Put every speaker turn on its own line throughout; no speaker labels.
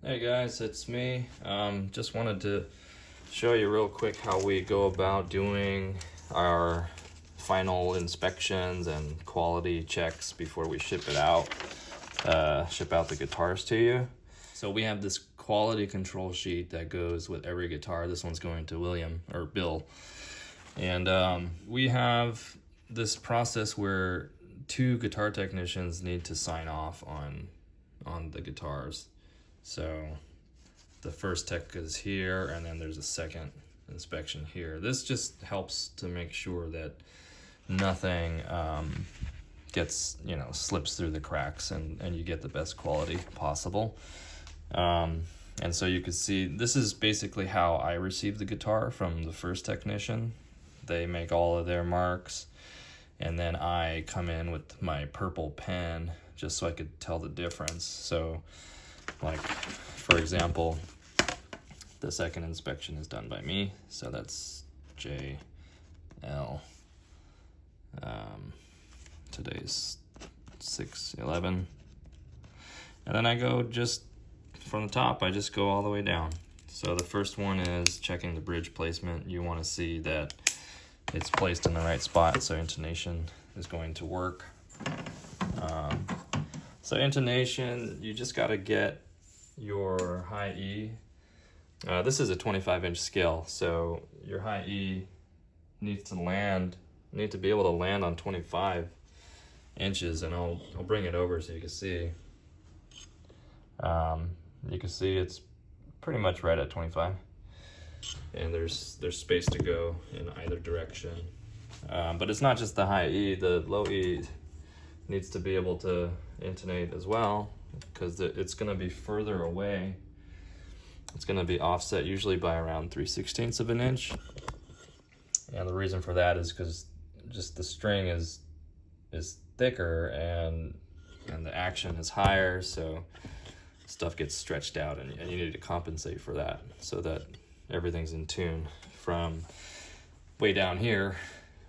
Hey guys, it's me. Just wanted to show you real quick how we go about doing our final inspections and quality checks before we ship it out, ship out the guitars to you. So we have this quality control sheet that goes with every guitar. This one's going to William or Bill. And we have this process where two guitar technicians need to sign off on the guitars. So the first tech is here, and then there's a second inspection here. This just helps to make sure that nothing gets, slips through the cracks, and you get the best quality possible. And so you can see, this is basically how I received the guitar from the first technician. They make all of their marks, and then I come in with my purple pen just so I could tell the difference. So, like, for example, the second inspection is done by me, so that's JL. Today's 6/11, and then I go just from the top. I just go all the way down. So the first one is checking the bridge placement. You want to see that it's placed in the right spot, so intonation is going to work. So intonation, you just got to get your high E. This is a 25-inch scale, so your high E needs to be able to land on 25 inches, and I'll bring it over so you can see. You can see it's pretty much right at 25, and there's space to go in either direction. But it's not just the high E, the low E needs to be able to intonate as well, because it's going to be further away. It's going to be offset usually by around 3/16 of an inch. And the reason for that is because just the string is thicker and the action is higher, so stuff gets stretched out, and you need to compensate for that so that everything's in tune from way down here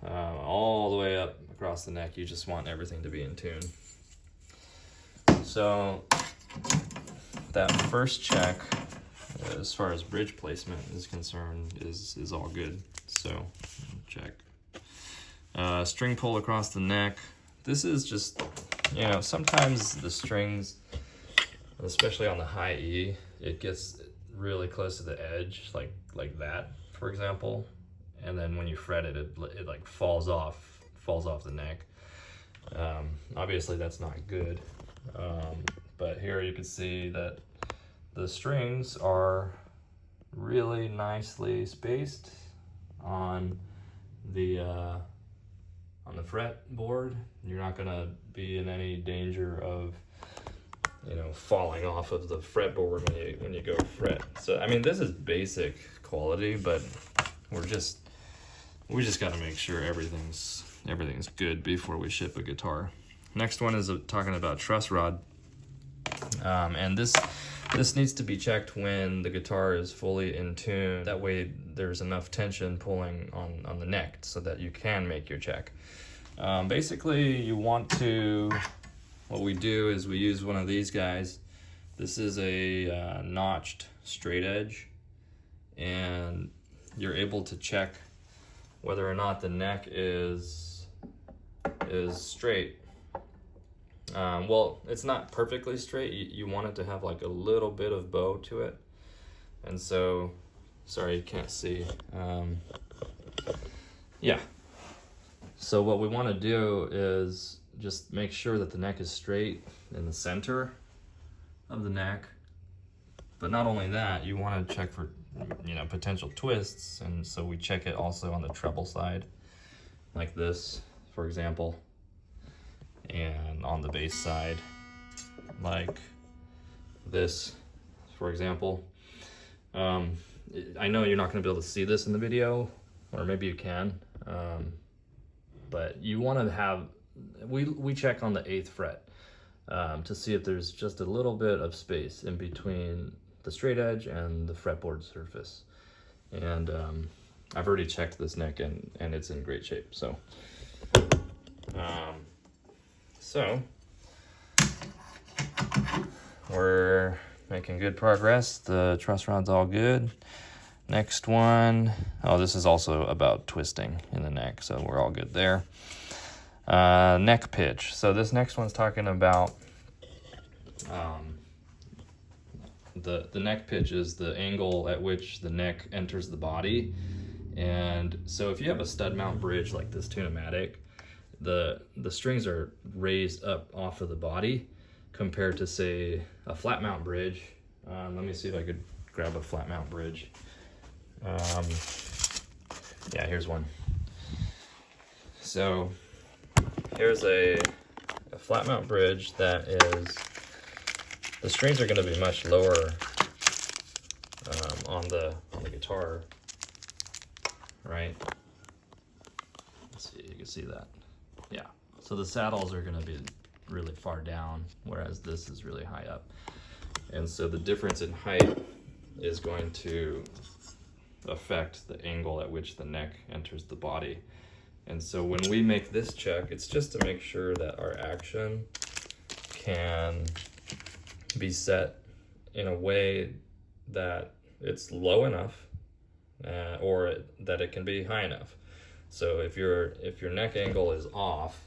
all the way up across the neck. You just want everything to be in tune. So that first check, as far as bridge placement is concerned, is all good. So check. String pull across the neck. This is just, sometimes the strings, especially on the high E, it gets really close to the edge, like that, for example. And then when you fret it, it like falls off the neck. Obviously that's not good. But here you can see that the strings are really nicely spaced on the fretboard. You're not gonna be in any danger of falling off of the fretboard when you go fret. So I mean, this is basic quality, but we just got to make sure everything's good before we ship a guitar. Next one is talking about truss rod, and this needs to be checked when the guitar is fully in tune. That way there's enough tension pulling on the neck so that you can make your check. Basically, what we do is we use one of these guys. This is a notched straight edge, and you're able to check whether or not the neck is straight. Well, it's not perfectly straight. You want it to have like a little bit of bow to it. And so, sorry, you can't see. Yeah. So what we want to do is just make sure that the neck is straight in the center of the neck. But not only that, you want to check for potential twists, and so we check it also on the treble side, like this, for example, and on the bass side, like this, for example. I know you're not going to be able to see this in the video, or maybe you can, but you want to have, we check on the 8th fret to see if there's just a little bit of space in between the straight edge and the fretboard surface. And I've already checked this neck, and it's in great shape. So we're making good progress. The truss rod's all good. Next one, oh, this is also about twisting in the neck, so we're all good there. Neck pitch. So this next one's talking about the neck pitch is the angle at which the neck enters the body. And so if you have a stud mount bridge like this Tune-o-matic, the strings are raised up off of the body compared to, say, a flat mount bridge. Let me see if I could grab a flat mount bridge. Yeah, here's one. So here's a flat mount bridge that is, the strings are going to be much lower on the guitar, right? Let's see, you can see that. Yeah, so the saddles are going to be really far down, whereas this is really high up. And so the difference in height is going to affect the angle at which the neck enters the body. And so when we make this check, it's just to make sure that our action can be set in a way that it's low enough or that it can be high enough. So if your neck angle is off,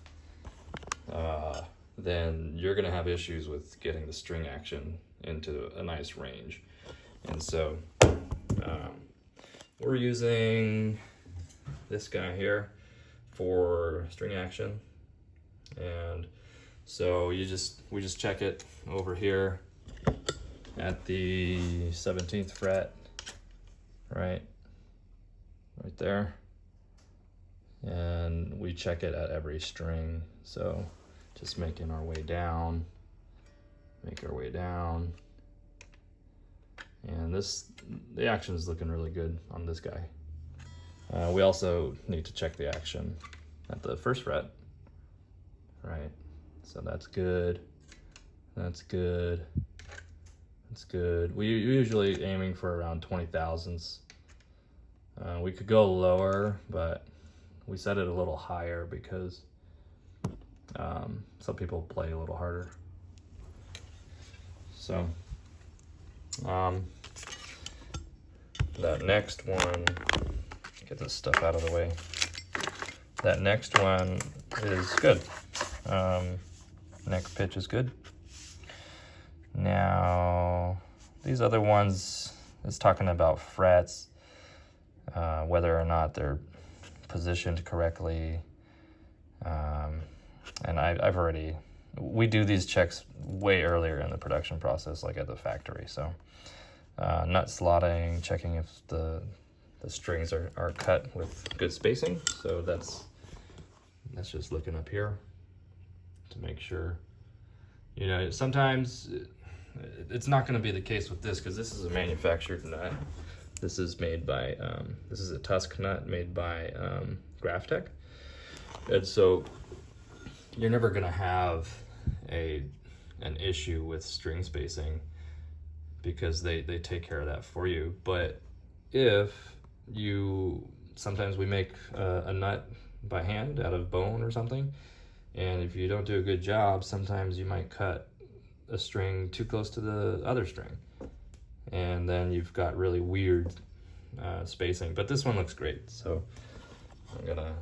then you're going to have issues with getting the string action into a nice range. And so we're using this guy here for string action. And so we just check it over here at the 17th fret, right there. And we check it at every string. So just making our way down, make our way down. And the action is looking really good on this guy. We also need to check the action at the 1st fret, right? So that's good, that's good, that's good. We're usually aiming for around 20 thousandths. We could go lower, but we set it a little higher because some people play a little harder. So that next one, get this stuff out of the way. That next one is good. Neck pitch is good. Now, these other ones is talking about frets, whether or not they're positioned correctly. And we do these checks way earlier in the production process, like at the factory. So nut slotting, checking if the strings are cut with good spacing. So that's just looking up here to make sure. You know, sometimes it's not going to be the case with this because this is a manufactured nut. This is made by, this is a Tusk nut made by Graphtec. And so you're never going to have an issue with string spacing because they take care of that for you. But if sometimes we make a nut by hand out of bone or something, and if you don't do a good job, sometimes you might cut a string too close to the other string, and then you've got really weird spacing. But this one looks great, so I'm gonna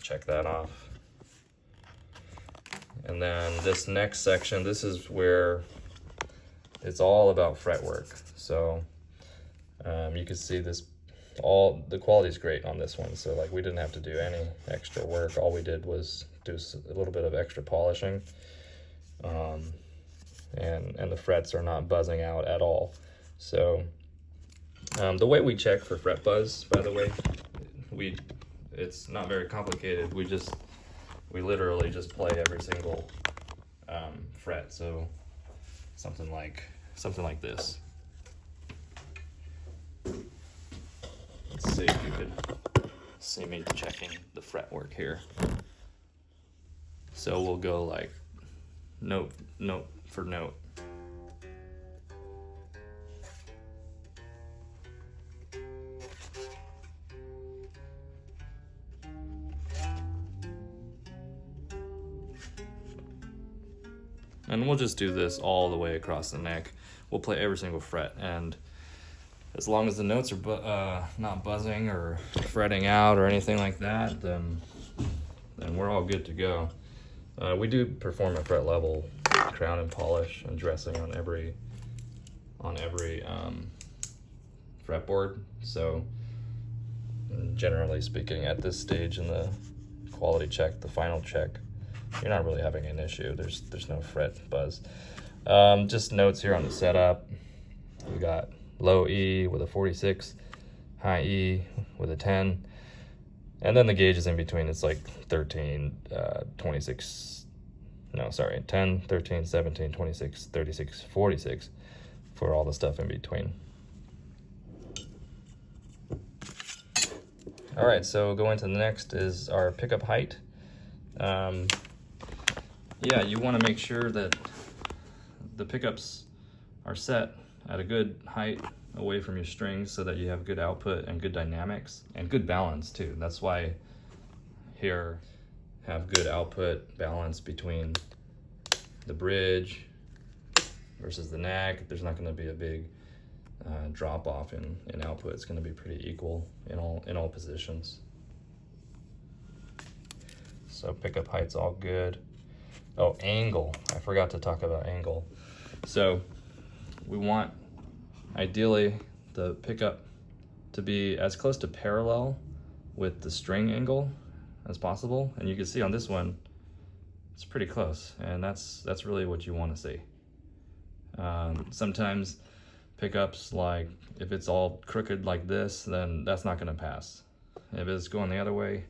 check that off. And then this next section, this is where it's all about fretwork. So you can see this, the quality is great on this one. So like we didn't have to do any extra work. All we did was do a little bit of extra polishing. And the frets are not buzzing out at all. So the way we check for fret buzz, by the way, it's not very complicated. We literally just play every single fret. So something like this. Let's see if you could see me checking the fretwork here. So we'll go like note for note. And we'll just do this all the way across the neck. we'll play every single fret, and as long as the notes are not buzzing or fretting out or anything like that, then we're all good to go. We do perform a fret level crown and polish and dressing on every fretboard. So generally speaking, at this stage in the quality check, the final check, you're not really having an issue. There's no fret buzz. Just notes here on the setup. We got low E with a 46, high E with a 10, and then the gauge is in between. It's like 13, 26, no, sorry, 10, 13, 17, 26, 36, 46 for all the stuff in between. All right, so going to the next is our pickup height. Yeah, you want to make sure that the pickups are set at a good height away from your strings so that you have good output and good dynamics and good balance too. That's why here have good output balance between the bridge versus the nag. There's not going to be a big drop off in output. It's going to be pretty equal in all positions. So pickup height's all good. Oh, angle. I forgot to talk about angle. So we want ideally the pickup to be as close to parallel with the string angle as possible, and you can see on this one it's pretty close, and that's really what you want to see. Sometimes pickups, like if it's all crooked like this, then that's not going to pass. If it's going the other way,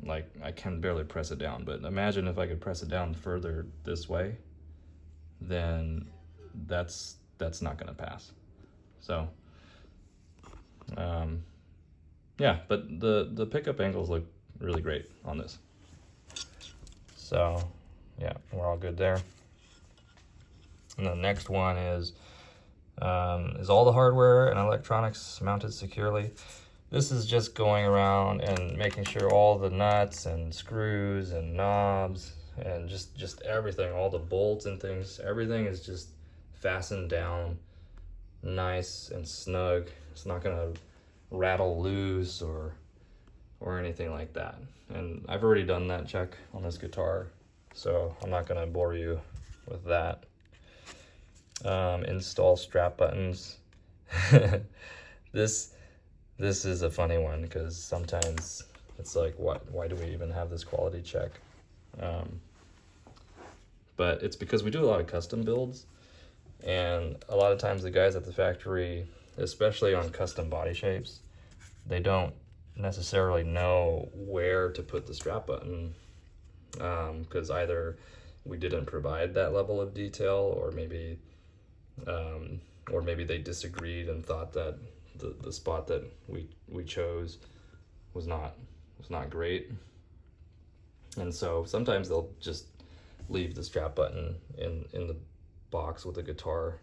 like I can barely press it down, but imagine if I could press it down further this way, then that's not going to pass. So yeah, but the pickup angles look really great on this. So yeah, we're all good there. And the next one is all the hardware and electronics mounted securely. This is just going around and making sure all the nuts and screws and knobs and just everything, all the bolts and things, everything is just fastened down nice and snug. It's not gonna rattle loose or anything like that. And I've already done that check on this guitar, so I'm not gonna bore you with that. Install strap buttons. This is a funny one because sometimes it's like, why do we even have this quality check? But it's because we do a lot of custom builds, and a lot of times the guys at the factory, especially on custom body shapes, they don't necessarily know where to put the strap button, because either we didn't provide that level of detail, or maybe they disagreed and thought that the spot that we chose was not great. And so sometimes they'll just leave the strap button in the box with the guitar.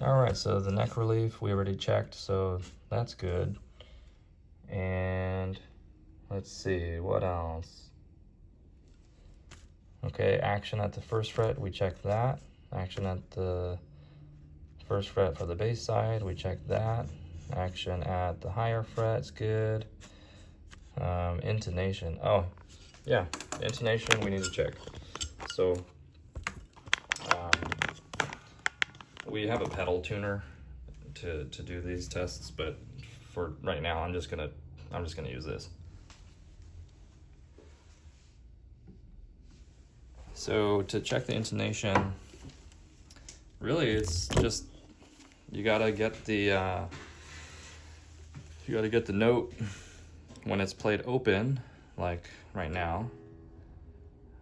All right, so the neck relief we already checked, so that's good. And let's see, what else? Okay, action at the first fret, we checked that. Action at the first fret for the bass side, we checked that. Action at the higher fret's good. Intonation, oh yeah, intonation we need to check. So we have a pedal tuner to do these tests, but for right now I'm just gonna use this. So to check the intonation, really it's just you gotta get the note when it's played open, like right now.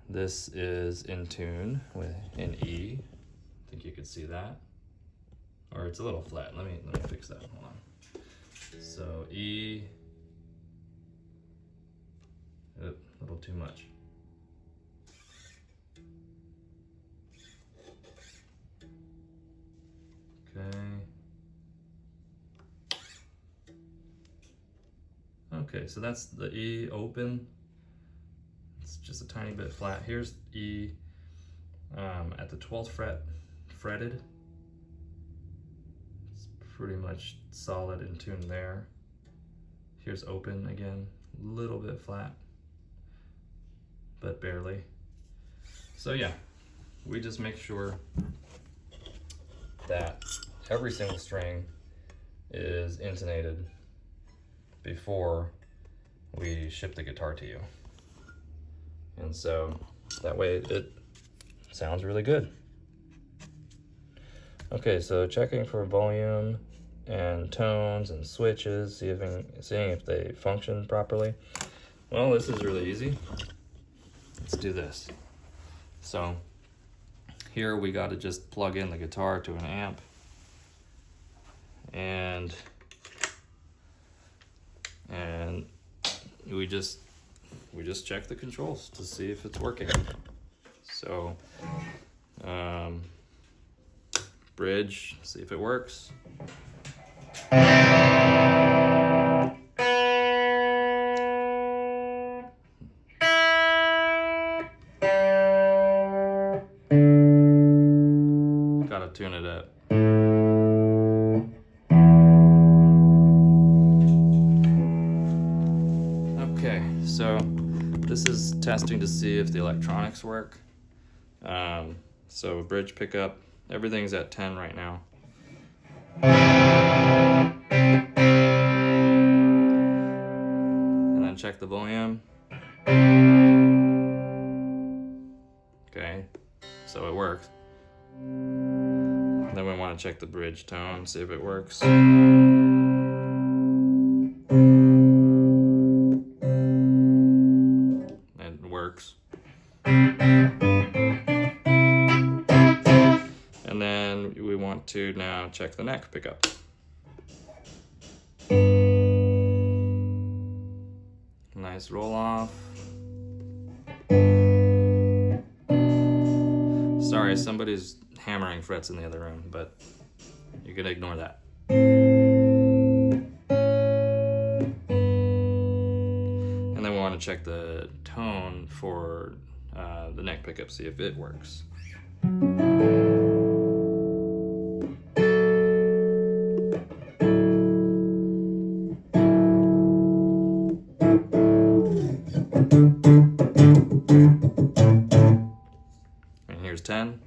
This is in tune in E. I think you could see that. Or it's a little flat. Let me fix that. Hold on. So E, a little too much. Okay. Okay, so that's the E open. It's just a tiny bit flat. Here's E, at the 12th fret, fretted. It's pretty much solid in tune there. Here's open again, a little bit flat, but barely. So yeah, we just make sure that every single string is intonated before we ship the guitar to you. And so that way it sounds really good. Okay, so checking for volume and tones and switches, seeing if they function properly. Well, this is really easy. Let's do this. So here we got to just plug in the guitar to an amp, and we just check the controls to see if it's working. So bridge, see if it works. Gotta tune it up. Okay, so this is testing to see if the electronics work. So bridge pickup, everything's at 10 right now. And then check the volume. Okay, so it works. Then we want to check the bridge tone, see if it works. It works. And then we want to now check the neck pickup. Nice roll off. Sorry, somebody's hammering frets in the other room, but you can ignore that. And then we want to check the tone for the neck pickup, see if it works. And here's 10.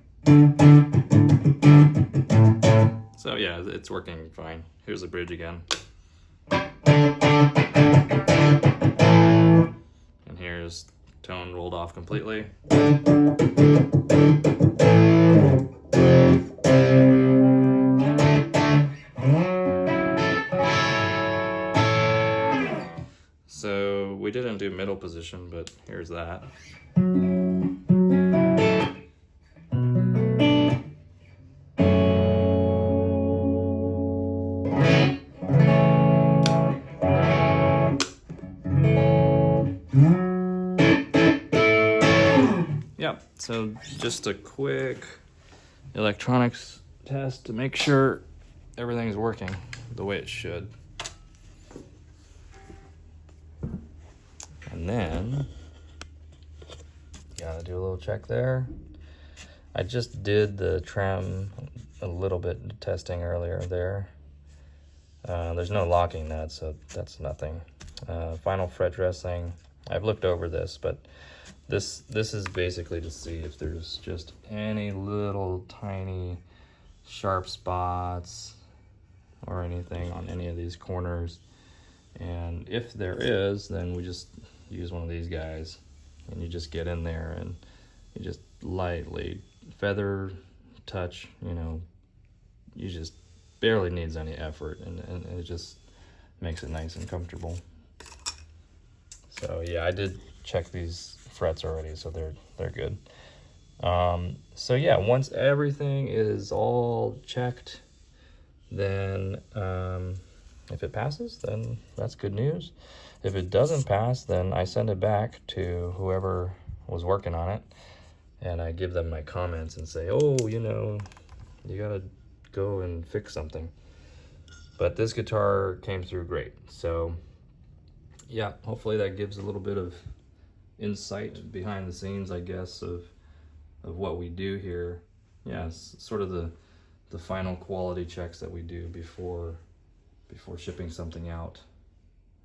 So yeah, it's working fine. Here's the bridge again. And here's tone rolled off completely. So we didn't do middle position, but here's that. Yep, so just a quick electronics test to make sure everything's working the way it should. And then, gotta do a little check there. I just did the trem a little bit testing earlier there. There's no locking nut, so that's nothing. Final fret dressing, I've looked over this, but this is basically to see if there's just any little tiny sharp spots or anything on any of these corners. And if there is, then we just use one of these guys, and you just get in there and you just lightly feather touch, you just barely needs any effort, and it just makes it nice and comfortable. So yeah, I did check these frets already, so they're good. So yeah, once everything is all checked, then if it passes, then that's good news. If it doesn't pass, then I send it back to whoever was working on it, and I give them my comments and say, oh, you gotta go and fix something. But this guitar came through great. So yeah, hopefully that gives a little bit of insight behind the scenes, I guess, of what we do here. Yeah, it's sort of the final quality checks that we do before shipping something out.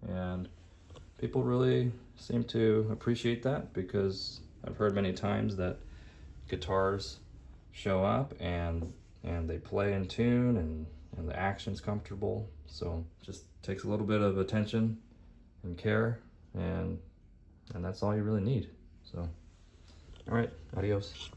And people really seem to appreciate that, because I've heard many times that guitars show up and they play in tune, and the action's comfortable. So just takes a little bit of attention and care, and that's all you really need. So all right, adios.